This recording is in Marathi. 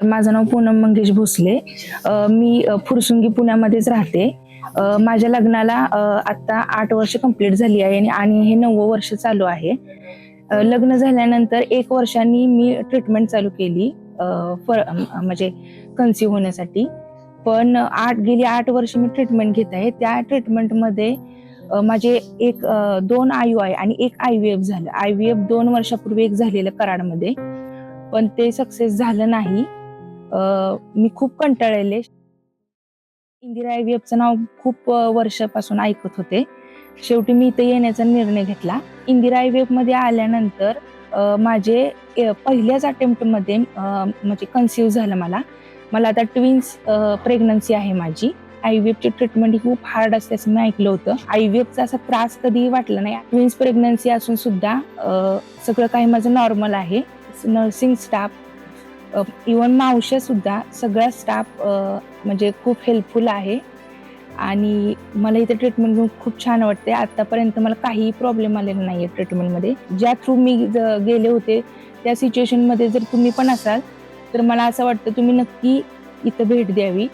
माझं नाव पूनम मंगेश भोसले. मी फुरसुंगी पुण्यामध्येच राहते. माझ्या लग्नाला आता 8 वर्ष कंप्लीट झाली आहे आणि हे 9वं वर्ष चालू आहे. लग्न झाल्यानंतर 1 वर्षांनी मी ट्रीटमेंट चालू केली म्हणजे कन्सीव्ह होण्यासाठी. पण गेली 8 वर्ष मी ट्रीटमेंट घेत आहे. त्या ट्रीटमेंटमध्ये माझे 2 IUI आणि 1 IVF झालं. IVF 2 वर्षापूर्वी एक झालेलं कराडमध्ये, पण ते सक्सेस झालं नाही. मी खूप कंटाळलेले. इंदिरा IVFचं नाव खूप वर्षापासून ऐकत होते. शेवटी मी इथे येण्याचा निर्णय घेतला. इंदिरा IVF मध्ये आल्यानंतर माझे पहिल्याच अटेम्प्टमध्ये म्हणजे कन्सीव्ह झालं मला आता ट्विन्स प्रेग्नन्सी आहे माझी. IVFची ट्रीटमेंट ही खूप हार्ड असते असं मी ऐकलं होतं. IVFचा असा त्रास कधीही वाटला नाही. ट्विन्स प्रेग्नन्सी असून सुद्धा सगळं काही माझं नॉर्मल आहे. नर्सिंग स्टाफ, इव्हन मावश्या सुद्धा, सगळा स्टाफ म्हणजे खूप हेल्पफुल आहे आणि मला इथे ट्रीटमेंट घेऊन खूप छान वाटते. आतापर्यंत मला काही प्रॉब्लेम आलेला नाही आहे ट्रीटमेंटमध्ये. ज्या थ्रू मी गेले होते त्या सिच्युएशनमध्ये जर तुम्ही पण असाल तर मला असं वाटतं तुम्ही नक्की इथं भेट द्यावी.